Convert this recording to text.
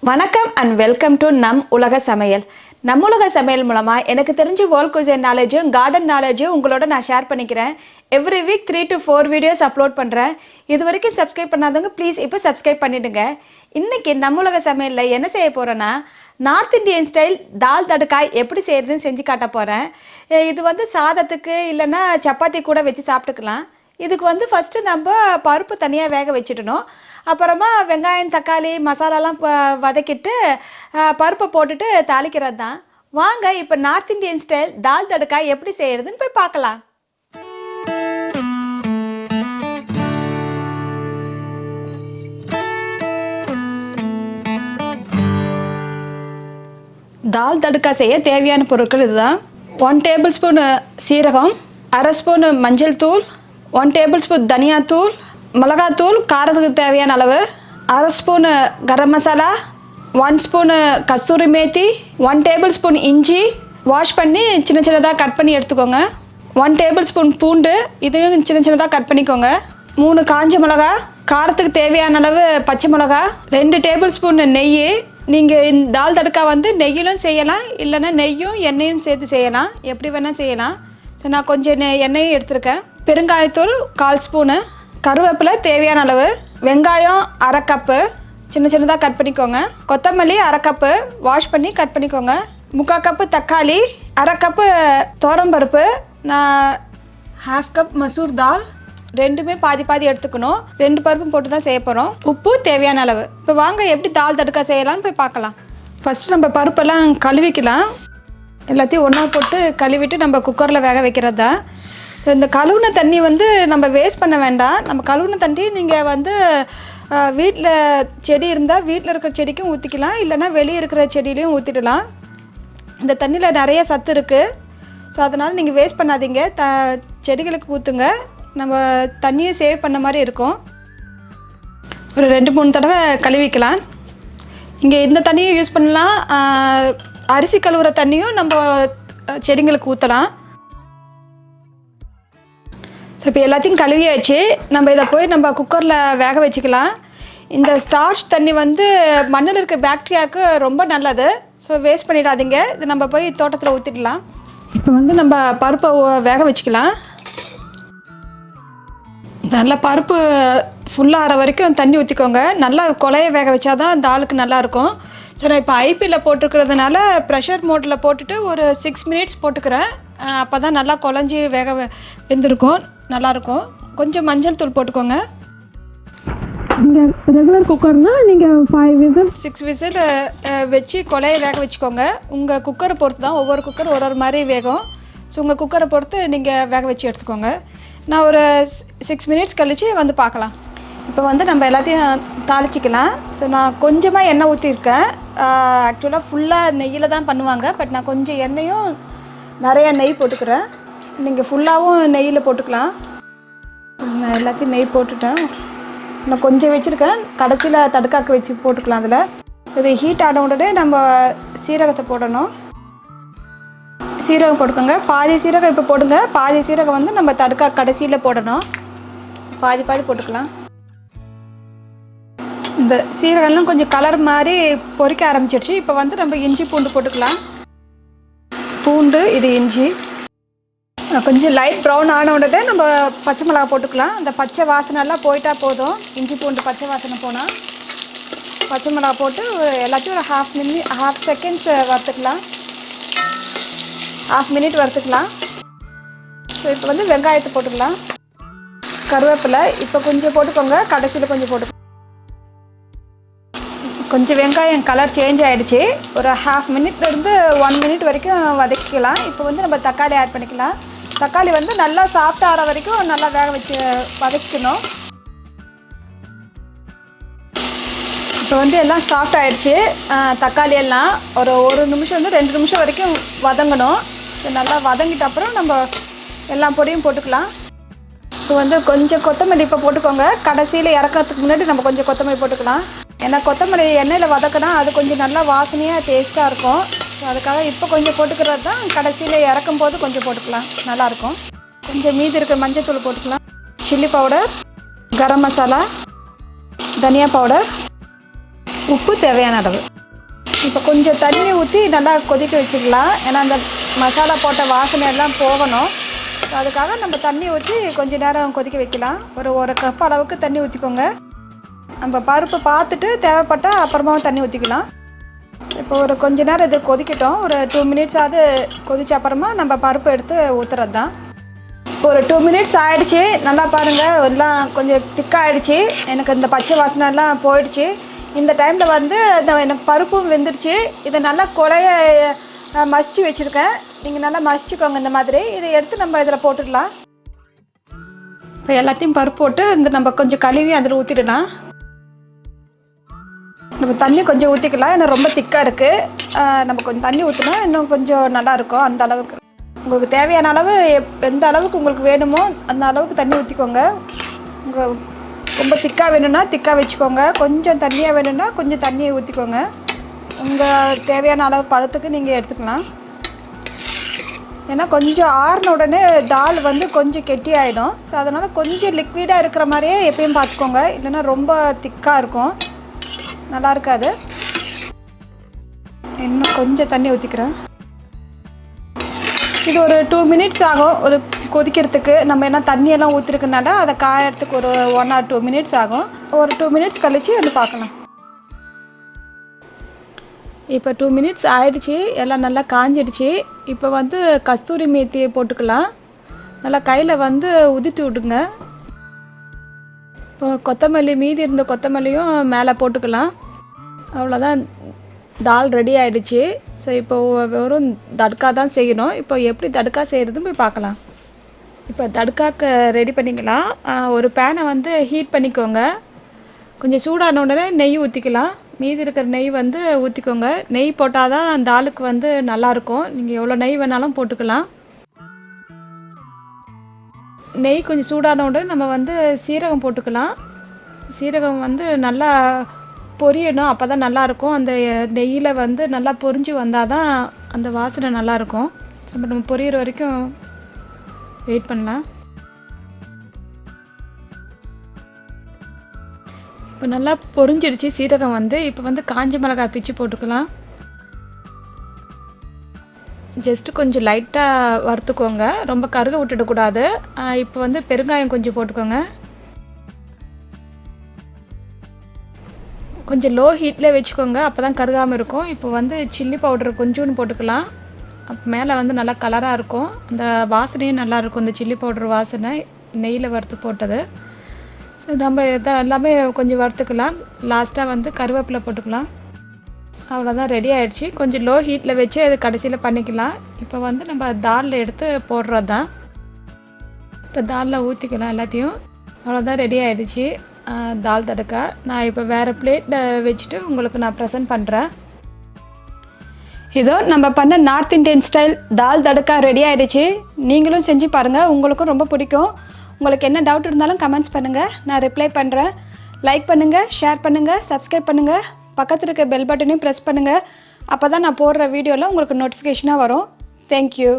வணக்கம் and welcome to நம் உலக சமையல். நம் உலக சமையல் மூலமாக எனக்கு தெரிஞ்ச வேர்ல்ட் குசைன் நாலேஜும் கார்டன் நாலேஜும் உங்களோட நான் ஷேர் பண்ணிக்கிறேன். Every week 3 to 4 videos upload பண்ணுறேன். இது வரைக்கும் சப்ஸ்கிரைப் பண்ணாதவங்க ப்ளீஸ் இப்போ சப்ஸ்கிரைப் பண்ணிவிடுங்க. இன்றைக்கி நம்ம உலக சமையலில் என்ன செய்ய போகிறேன்னா, நார்த் இந்தியன் ஸ்டைல் தால் தடுக்காய் எப்படி செய்கிறதுன்னு செஞ்சு காட்ட போகிறேன். இது வந்து சாதத்துக்கு இல்லைன்னா சப்பாத்தி கூட வச்சு சாப்பிட்டுக்கலாம். இதுக்கு வந்து ஃபஸ்ட்டு நம்ம பருப்பு தனியாக வேக வச்சுட்டணும். அப்புறமா வெங்காயம் தக்காளி மசாலாலாம் வதக்கிட்டு பருப்பை போட்டுட்டு தாளிக்கிறது தான். வாங்க இப்போ நார்த் இந்தியன் ஸ்டைல் தால் தடுக்காய் எப்படி செய்கிறதுன்னு போய் பார்க்கலாம். தால் தடுக்கா செய்ய தேவையான பொருட்கள் இதுதான். 1 டேபிள் ஸ்பூன் சீரகம், அரை ஸ்பூன் மஞ்சள் தூள், 1 டேபிள் ஸ்பூன் தனியா தூள், மிளகாத்தூள் காரத்துக்கு தேவையான அளவு, அரை ஸ்பூனு கரம் மசாலா, 1 ஸ்பூனு கஸ்தூரி மேத்தி, 1 டேபிள் ஸ்பூன் இஞ்சி வாஷ் பண்ணி சின்ன சின்னதாக கட் பண்ணி எடுத்துக்கோங்க, 1 டேபிள் ஸ்பூன் பூண்டு இதையும் சின்ன சின்னதாக கட் பண்ணிக்கோங்க, 3 காஞ்ச மிளகா, காரத்துக்கு தேவையான அளவு பச்சை மிளகா, 2 டேபிள் ஸ்பூன் நெய். நீங்கள் இந்த தால் தடுக்கா வந்து நெய்யிலும் செய்யலாம், இல்லைன்னா நெய்யும் எண்ணெயும் சேர்த்து செய்யலாம், எப்படி வேணால் செய்யலாம். ஸோ நான் கொஞ்சம் எண்ணெயும் எடுத்திருக்கேன். பெருங்காயத்தூள் 1/4 ஸ்பூனு, கருவேப்பிலை தேவையான அளவு, வெங்காயம் அரை கப்பு சின்ன சின்னதாக கட் பண்ணிக்கோங்க, கொத்தமல்லி அரை கப்பு வாஷ் பண்ணி கட் பண்ணிக்கோங்க, 3/4 கப்பு தக்காளி, அரை கப்பு துவரம்பருப்பு, நான் 1/2 கப் மசூர் தால், ரெண்டுமே பாதி பாதி எடுத்துக்கணும். 2 பருப்பும் போட்டு தான் செய்ய போகிறோம். உப்பு தேவையான அளவு. இப்போ வாங்க எப்படி தால் தடுக்கா செய்யலான்னு போய் பார்க்கலாம். ஃபஸ்ட்டு நம்ம பருப்பெல்லாம் கழுவிக்கலாம். எல்லாத்தையும் ஒன்றா போட்டு கழுவிட்டு நம்ம குக்கரில் வேக வைக்கிறது தான். ஸோ இந்த கழுவுன தண்ணி வந்து நம்ம வேஸ்ட் பண்ண வேண்டாம். நம்ம கழுவுன தண்ணி நீங்கள் வந்து வீட்டில் செடி இருந்தால் வீட்டில் இருக்கிற செடிக்கும் ஊற்றிக்கலாம், இல்லைனா வெளியே இருக்கிற செடியிலையும் ஊற்றிடலாம். இந்த தண்ணியில் நிறைய சத்து இருக்குது. ஸோ அதனால் நீங்கள் வேஸ்ட் பண்ணாதீங்க, செடிகளுக்கு ஊற்றுங்க. நம்ம தண்ணியும் சேவ் பண்ண மாதிரி இருக்கும். ஒரு 2-3 தடவை கழுவிக்கலாம். இங்கே இந்த தண்ணியும் யூஸ் பண்ணலாம், அரிசி கழுவுற தண்ணியும் நம்ம செடிங்களுக்கு ஊற்றலாம். ஸோ இப்போ எல்லாத்தையும் கழுவியாச்சு. நம்ம இதை போய் நம்ம குக்கரில் வேக வச்சுக்கலாம். இந்த ஸ்டார்ச் தண்ணி வந்து மண்ணில் இருக்க பாக்டீரியாவுக்கு ரொம்ப நல்லது. ஸோ வேஸ்ட் பண்ணிடாதீங்க. இது நம்ம போய் தோட்டத்தில் ஊற்றிடலாம். இப்போ வந்து நம்ம பருப்பை வேக வச்சுக்கலாம். நல்லா பருப்பு ஃபுல்லாக ஆற வரைக்கும் தண்ணி ஊற்றிக்கோங்க. நல்லா கொலைய வேக வச்சா தான் தாலுக்கு நல்லாயிருக்கும். ஸோ நான் இப்போ ஐபியில் போட்டிருக்கிறதுனால ப்ரெஷர் மோட்டில் போட்டுட்டு ஒரு 6 மினிட்ஸ் போட்டுக்கிறேன். அப்போ தான் நல்லா குழஞ்சி வெந்திருக்கும், நல்லாயிருக்கும். கொஞ்சம் மஞ்சள் தூள் போட்டுக்கோங்க. நீங்கள் ரெகுலர் குக்கர்னால் நீங்கள் 5 விசில் 6 விசில் வச்சு கொலையை வேக வச்சுக்கோங்க. உங்கள் குக்கரை பொறுத்து தான், ஒவ்வொரு குக்கர் ஒரு மாதிரி வேகும். ஸோ உங்கள் குக்கரை பொறுத்து நீங்கள் வேக வச்சு எடுத்துக்கோங்க. நான் ஒரு 6 மினிட்ஸ் கழித்து வந்து பார்க்கலாம். இப்போ வந்து நம்ம எல்லாத்தையும் தாளிச்சிக்கலாம். ஸோ நான் கொஞ்சமாக எண்ணெய் ஊற்றிருக்கேன். ஆக்சுவலாக ஃபுல்லாக நெய்யில் தான் பண்ணுவாங்க, பட் நான் கொஞ்சம் எண்ணெயும் நிறையா நெய் போட்டுக்கிறேன். நீங்கள் ஃபுல்லாகவும் நெய்யில் போட்டுக்கலாம். நான் எல்லாத்தையும் நெய் போட்டுட்டேன். நான் கொஞ்சம் வச்சுருக்கேன், கடைசியில் தடுக்காக்க வச்சு போட்டுக்கலாம் அதில். ஸோ இது ஹீட் ஆன உடனே நம்ம சீரகத்தை போடணும். சீரகம் போட்டுக்கோங்க. பாதி சீரகம் இப்போ போடுங்க, பாதி சீரகம் வந்து நம்ம தடுக்கா கடைசியில் போடணும். பாதி பாதி போட்டுக்கலாம். இந்த சீரகம்லாம் கொஞ்சம் கலர் மாதிரி பொரிக்க ஆரம்பிச்சிடுச்சு. இப்போ வந்து நம்ம இஞ்சி பூண்டு போட்டுக்கலாம். பூண்டு, இது இஞ்சி. கொஞ்சம் லைட் ப்ரௌன் ஆன உடனே நம்ம பச்சை மிளகா போட்டுக்கலாம். அந்த பச்சை வாசனைலாம் போயிட்டா போதும். இஞ்சி பூண்டு பச்சை வாசனை போனால் பச்சை மிளகா போட்டு எல்லாத்தையும் ஒரு half செகண்ட்ஸ் வறுத்துக்கலாம். 1/2 மினிட் வறுத்துக்கலாம். ஸோ இப்போ வந்து வெங்காயத்தை போட்டுக்கலாம். கருவேப்பிலை இப்போ கொஞ்சம் போட்டுக்கோங்க, கடைசியில் கொஞ்சம் போட்டுக்கோங்க. கொஞ்சம் வெங்காயம் கலர் சேஞ்ச் ஆகிடுச்சு. ஒரு 1/2 மினிட்லேருந்து 1 மினிட் வரைக்கும் வதக்கிக்கலாம். இப்போ வந்து நம்ம தக்காளி ஆட் பண்ணிக்கலாம். தக்காளி வந்து நல்லா சாஃப்ட் ஆகிற வரைக்கும் நல்லா வேக வச்சு வதக்கணும். இப்போ வந்து எல்லாம் சாஃப்ட் ஆகிடுச்சு. தக்காளி எல்லாம் ஒரு நிமிஷம் வந்து 2 நிமிஷம் வரைக்கும் வதங்கணும். நல்லா வதங்கிட்ட அப்புறம் நம்ம எல்லா பொடியும் போட்டுக்கலாம். இப்போ வந்து கொஞ்சம் கொத்தமல்லி இப்போ போட்டுக்கோங்க. கடைசியில் இறக்கிறதுக்கு முன்னாடி நம்ம கொஞ்சம் கொத்தமல்லி போட்டுக்கலாம். ஏன்னா கொத்தமல்லி எண்ணெயில் வதக்கினா அது கொஞ்சம் நல்லா வாசனையாக டேஸ்ட்டாக இருக்கும். ஸோ அதுக்காக இப்போ கொஞ்சம் போட்டுக்கிறது தான். கடைசியில் இறக்கும் போது கொஞ்சம் போட்டுக்கலாம், நல்லாயிருக்கும். கொஞ்சம் மீதி இருக்கிற மஞ்சள் தூள் போட்டுக்கலாம். சில்லி பவுடர், கரம் மசாலா, धनिया पाउडर உப்பு தேவையான அளவு. இப்போ கொஞ்சம் தண்ணி ஊற்றி நல்லா கொதிக்க வச்சுக்கலாம். ஏன்னா அந்த மசாலா போட்ட வாசனை எல்லாம் போகணும். அதுக்காக நம்ம தண்ணி ஊற்றி கொஞ்சம் நேரம் கொதிக்க வைக்கலாம். ஒரு கப் அளவுக்கு தண்ணி ஊற்றிக்கோங்க. நம்ம பருப்பு பார்த்துட்டு தேவைப்பட்டால் அப்புறமாவும் தண்ணி ஊற்றிக்கலாம். இப்போ ஒரு கொஞ்ச நேரம் இது கொதிக்கட்டும். ஒரு 2 மினிட்ஸாவது கொதிச்ச அப்புறமா நம்ம பருப்பு எடுத்து ஊற்றுறது தான். ஒரு 2 மினிட்ஸ் ஆகிடுச்சி. நல்லா பாருங்கள், எல்லாம் கொஞ்சம் திக்காகிடுச்சி. எனக்கு இந்த பச்சை வாசனைலாம் போயிடுச்சு. இந்த டைமில் வந்து எனக்கு பருப்பும் வெந்துடுச்சு. இதை நல்லா கொலைய மசிச்சு வச்சுருக்கேன். நீங்கள் நல்லா மசிச்சுக்கோங்க இந்த மாதிரி. இதை எடுத்து நம்ம இதில் போட்டுடலாம். இப்போ எல்லாத்தையும் பருப்பு போட்டு நம்ம கொஞ்சம் கழுவி அதில் ஊற்றிடலாம். நம்ம தண்ணி கொஞ்சம் ஊற்றிக்கலாம். ஏன்னா ரொம்ப திக்காக இருக்குது. நம்ம கொஞ்சம் தண்ணி ஊற்றினா இன்னும் கொஞ்சம் நல்லாயிருக்கும். அந்த அளவுக்கு உங்களுக்கு தேவையான அளவு எந்த அளவுக்கு உங்களுக்கு வேணுமோ அந்த அளவுக்கு தண்ணி ஊற்றிக்கோங்க. உங்கள் ரொம்ப திக்காக வேணும்னா திக்காக வச்சுக்கோங்க. கொஞ்சம் தண்ணியாக வேணும்னா கொஞ்சம் தண்ணியை ஊற்றிக்கோங்க. உங்கள் தேவையான அளவு பதத்துக்கு நீங்கள் எடுத்துக்கலாம். ஏன்னா கொஞ்சம் ஆறின உடனே தால் வந்து கொஞ்சம் கெட்டி ஆகிடும். ஸோ அதனால் கொஞ்சம் லிக்விடாக இருக்கிற மாதிரியே எப்பயும் பார்த்துக்கோங்க. இல்லைன்னா ரொம்ப திக்காக இருக்கும், நல்லா இருக்காது. இன்னும் கொஞ்சம் தண்ணி ஊற்றிக்கிறேன். இது ஒரு 2 மினிட்ஸ் ஆகும் ஒரு கொதிக்கிறதுக்கு. நம்ம என்ன தண்ணியெல்லாம் ஊற்றிருக்கனால அதை காயறதுக்கு ஒரு 1 or 2 மினிட்ஸ் ஆகும். ஒரு 2 மினிட்ஸ் கழித்து வந்து பார்க்கலாம். இப்போ 2 மினிட்ஸ் ஆயிடுச்சு. எல்லாம் நல்லா காஞ்சிடுச்சு. இப்போ வந்து கஸ்தூரி மேத்தியை போட்டுக்கலாம். நல்லா கையில் வந்து உதிர்த்தி விடுங்க. இப்போ கொத்தமல்லி, மீதி இருந்த கொத்தமல்லியும் மேலே போட்டுக்கலாம். அவ்வளோதான், தால் ரெடி ஆகிடுச்சு. ஸோ இப்போ வெறும் தட்கா தான் செய்யணும். இப்போ எப்படி தட்கா செய்கிறதுன்னு போய் பார்க்கலாம். இப்போ தட்காக்கு ரெடி பண்ணிக்கலாம். ஒரு பேனை வந்து ஹீட் பண்ணிக்கோங்க. கொஞ்சம் சூடான உடனே நெய் ஊற்றிக்கலாம். மீதி இருக்கிற நெய் வந்து ஊற்றிக்கோங்க. நெய் போட்டால் தான் தாலுக்கு வந்து நல்லாயிருக்கும். நீங்கள் எவ்வளோ நெய் வேணாலும் போட்டுக்கலாம். நெய் கொஞ்சம் சூடான உடனே நம்ம வந்து சீரகம் போட்டுக்கலாம். சீரகம் வந்து நல்லா பொரியணும். அப்போ தான் நல்லாயிருக்கும். அந்த நெய்யில் வந்து நல்லா பொரிஞ்சு வந்தால் தான் அந்த வாசனை நல்லாயிருக்கும். நம்ம பொரியிற வரைக்கும் வெயிட் பண்ணலாம். இப்போ நல்லா பொரிஞ்சிடுச்சு சீரகம் வந்து. இப்போ வந்து காஞ்ச மிளகாய் பிச்சு போட்டுக்கலாம். ஜஸ்ட்டு கொஞ்சம் லைட்டாக வறுத்துக்கோங்க, ரொம்ப கருக விட்டுடக்கூடாது. இப்போ வந்து பெருங்காயம் கொஞ்சம் போட்டுக்கோங்க. கொஞ்சம் லோ ஹீட்டில் வச்சுக்கோங்க, அப்போ தான் கருகாமல் இருக்கும். இப்போ வந்து சில்லி பவுடர் கொஞ்சோன்னு போட்டுக்கலாம். அப்போ மேலே வந்து நல்லா கலராக இருக்கும். அந்த வாசனையும் நல்லாயிருக்கும், இந்த சில்லி பவுடர் வாசனை நெய்யில் வறுத்து போட்டது. ஸோ நம்ம இதை எல்லாமே கொஞ்சம் வறுத்துக்கலாம். லாஸ்ட்டாக வந்து கருவேப்பிலை போட்டுக்கலாம். அவ்வளோதான், ரெடி ஆகிடுச்சு. கொஞ்சம் லோ ஹீட்டில் வச்சு அது கடைசியில் பண்ணிக்கலாம். இப்போ வந்து நம்ம தாலில் எடுத்து போடுறது தான். இப்போ தாலில் ஊற்றிக்கலாம் எல்லாத்தையும். அவ்வளோதான், ரெடி ஆகிடுச்சு தால் தடக்கா. நான் இப்போ வேறு பிளேட்டில் வச்சுட்டு உங்களுக்கு நான் ப்ரெசென்ட் பண்ணுறேன். இதோ நம்ம பண்ண நார்த் இந்தியன் ஸ்டைல் தால் தடக்கா ரெடி ஆகிடுச்சு. நீங்களும் செஞ்சு பாருங்கள், உங்களுக்கும் ரொம்ப பிடிக்கும். உங்களுக்கு என்ன டவுட் இருந்தாலும் கமெண்ட்ஸ் பண்ணுங்கள், நான் ரிப்ளை பண்ணுறேன். லைக் பண்ணுங்கள், ஷேர் பண்ணுங்கள், சப்ஸ்கிரைப் பண்ணுங்கள். பக்கத்தில் இருக்க பெல் பட்டனையும் ப்ரெஸ் பண்ணுங்கள். அப்போ தான் நான் போடுற வீடியோவில் உங்களுக்கு நோட்டிஃபிகேஷனாக வரும். தேங்க்யூ.